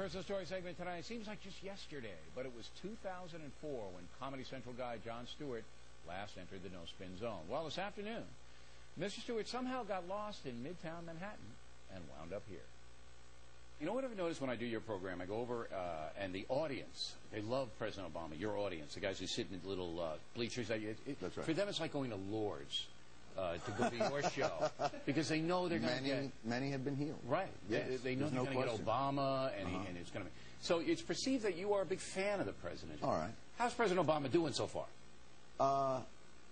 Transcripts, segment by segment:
Personal Story segment tonight. It seems like just yesterday, but it was 2004 when Comedy Central guy Jon Stewart last entered the no-spin zone. Well, this afternoon, Mr. Stewart somehow got lost in Midtown Manhattan and wound up here. You know what I've noticed when I do your program? I go over, and the audience, they love President Obama, your audience, the guys who sit in the little bleachers. That's right. For them, it's like going to Lourdes. To go to your show, because they know they're going to get... Many have been healed. Right. Yes. They know they're going to get Obama, and, and it's going to be... So it's perceived that you are a big fan of the president. All right. How's President Obama doing so far?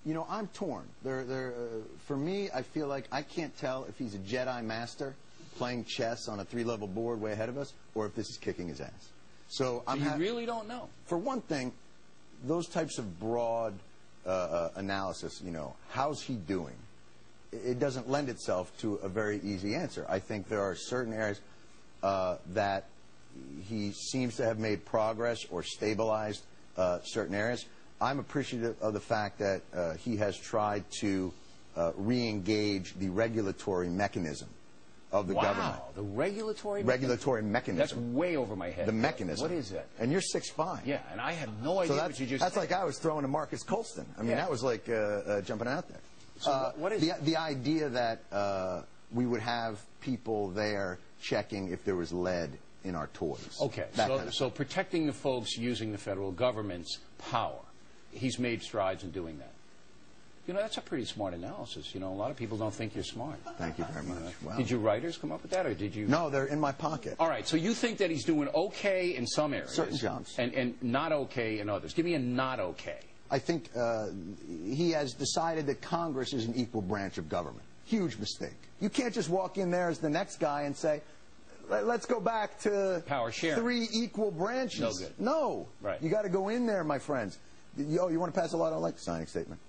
You know, I'm torn. For me, I feel like I can't tell if he's a Jedi master playing chess on a 3-level board way ahead of us, or if this is kicking his ass. So you really don't know? For one thing, those types of broad... analysis, you know, how's he doing? It doesn't lend itself to a very easy answer. I think there are certain areas that he seems to have made progress or stabilized certain areas. I'm appreciative of the fact that he has tried to re-engage the regulatory mechanism of the government. Wow, the regulatory mechanism. That's way over my head. The mechanism. What is that? And you're 6'5". Yeah, and I had no idea what you just That's said. like I was throwing to Marcus Colston. I mean, that was like jumping out there. So what is the idea that we would have people there checking if there was lead in our toys. Okay, so protecting the folks using the federal government's power. He's made strides in doing that. You know, that's a pretty smart analysis. You know, a lot of people don't think you're smart. Thank you very much. Wow. Did your writers come up with that, or did you? No, they're in my pocket. All right, so you think that he's doing okay in some areas. Certain jobs. And not okay in others. Give me a not okay. I think he has decided that Congress is an equal branch of government. Huge mistake. You can't just walk in there as the next guy and say, let's go back to power sharing. 3 equal branches. No good. No. Right. You got to go in there, my friends. You want to pass a law? I don't like the signing statement.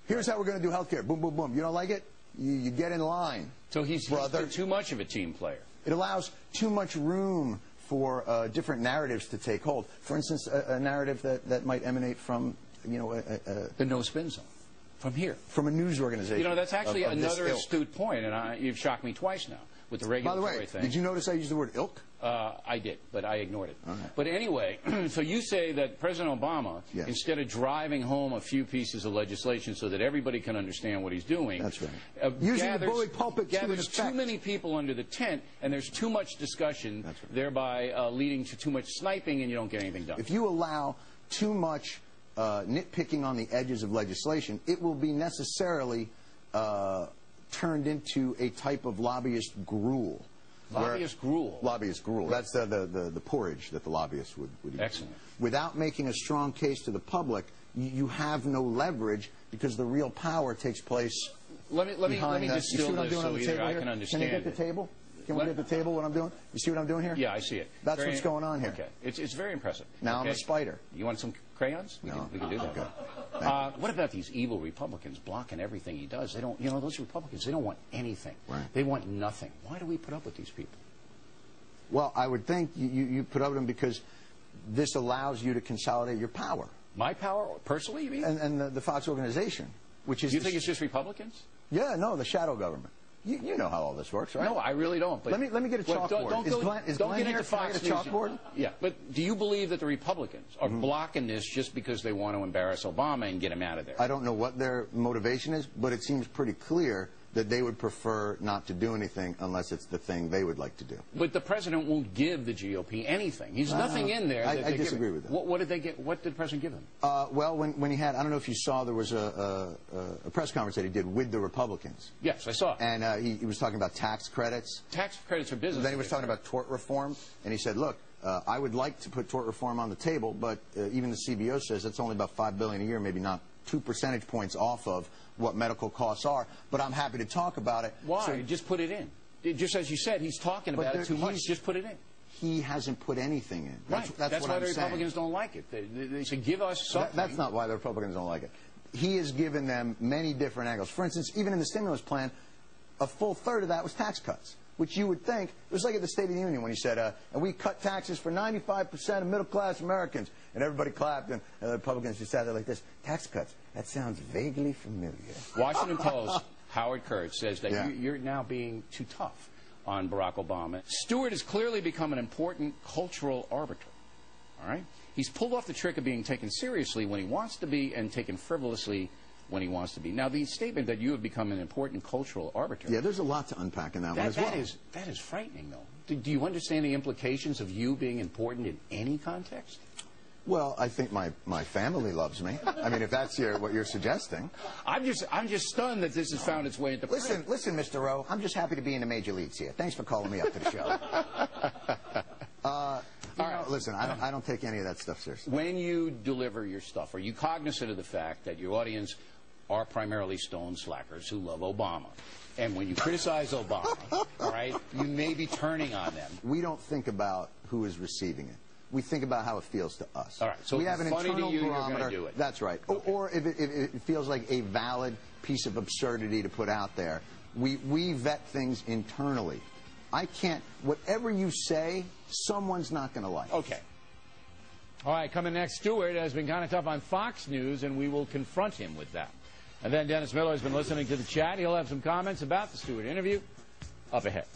Here's how we're going to do health care. Boom, boom, boom. You don't like it? You get in line. So he's too much of a team player. It allows too much room for different narratives to take hold. For instance, a narrative that might emanate from, you know, the no-spin zone. From here. From a news organization. You know, that's actually another astute point, and you've shocked me twice now with the regulatory thing. Did you notice I used the word ilk? I did, but I ignored it. All right. But anyway, so you say that President Obama, instead of driving home a few pieces of legislation so that everybody can understand what he's doing, that's right. Using the bully pulpit gathers too many people under the tent, and there's too much discussion, thereby leading to too much sniping, and you don't get anything done. If you allow too much nitpicking on the edges of legislation, it will be necessarily turned into a type of lobbyist gruel. Lobbyist gruel? Lobbyist gruel. That's the porridge that the lobbyists would eat. Excellent. Without making a strong case to the public, you have no leverage because the real power takes place Let me distill this so either I can understand it. Can you get the table? Can we get the table, what I'm doing? You see what I'm doing here? Yeah, I see it. That's what's going on here. Okay. It's very impressive. Now I'm a spider. You want some crayons? We can do that. Okay. What about these evil Republicans blocking everything he does? They don't, you know, those Republicans, they don't want anything. Right. They want nothing. Why do we put up with these people? Well, I would think you put up with them because this allows you to consolidate your power. My power? Personally, you mean? And the Fox organization, which is... You think it's just Republicans? Yeah, no, the shadow government. You know how all this works, right? No, I really don't. But let me get a chalkboard. Don't get into Fox News. Chalkboard? Yeah, but do you believe that the Republicans are blocking this just because they want to embarrass Obama and get him out of there? I don't know what their motivation is, but it seems pretty clear that they would prefer not to do anything unless it's the thing they would like to do. But the president won't give the GOP anything. He's nothing in there. I disagree with that. What did they get? What did the president give them? Well, when he had, I don't know if you saw, there was a press conference that he did with the Republicans. Yes, I saw it. And he was talking about tax credits. Tax credits for business. Then he was talking about tort reform, and he said, look, I would like to put tort reform on the table, but even the CBO says it's only about $5 billion a year, maybe not 2 percentage points off of what medical costs are, but I'm happy to talk about it. Why? So, just put it in. Just as you said, he's talking about it too much. Just put it in. He hasn't put anything in. That's why the Republicans don't like it. They say, give us something. That's not why the Republicans don't like it. He has given them many different angles. For instance, even in the stimulus plan, a full third of that was tax cuts, which you would think, it was like at the State of the Union when he said, and we cut taxes for 95% of middle-class Americans. And everybody clapped, and the Republicans just sat there like this. Tax cuts. That sounds vaguely familiar. Washington Post, Howard Kurtz says that you're now being too tough. on Barack Obama. Stewart has clearly become an important cultural arbiter. All right? He's pulled off the trick of being taken seriously when he wants to be and taken frivolously when he wants to be. Now, the statement that you have become an important cultural arbiter. Yeah, there's a lot to unpack in that one as well. That is frightening, though. Do you understand the implications of you being important in any context? Well, I think my family loves me. I mean, if that's what you're suggesting. I'm just stunned that this has found its way into print. Listen, Mr. Rowe, I'm just happy to be in the major leagues here. Thanks for calling me up to the show. Listen, I don't take any of that stuff seriously. When you deliver your stuff, are you cognizant of the fact that your audience are primarily stone slackers who love Obama? And when you criticize Obama, all right, you may be turning on them. We don't think about who is receiving it. We think about how it feels to us. All right, so we have an internal you're barometer. going to do it. That's right. Okay. Or if it feels like a valid piece of absurdity to put out there, we vet things internally. I can't. Whatever you say, someone's not going to like. Okay. All right, coming next, Stewart has been kind of tough on Fox News, and we will confront him with that. And then Dennis Miller has been listening to the chat. He'll have some comments about the Stewart interview up ahead.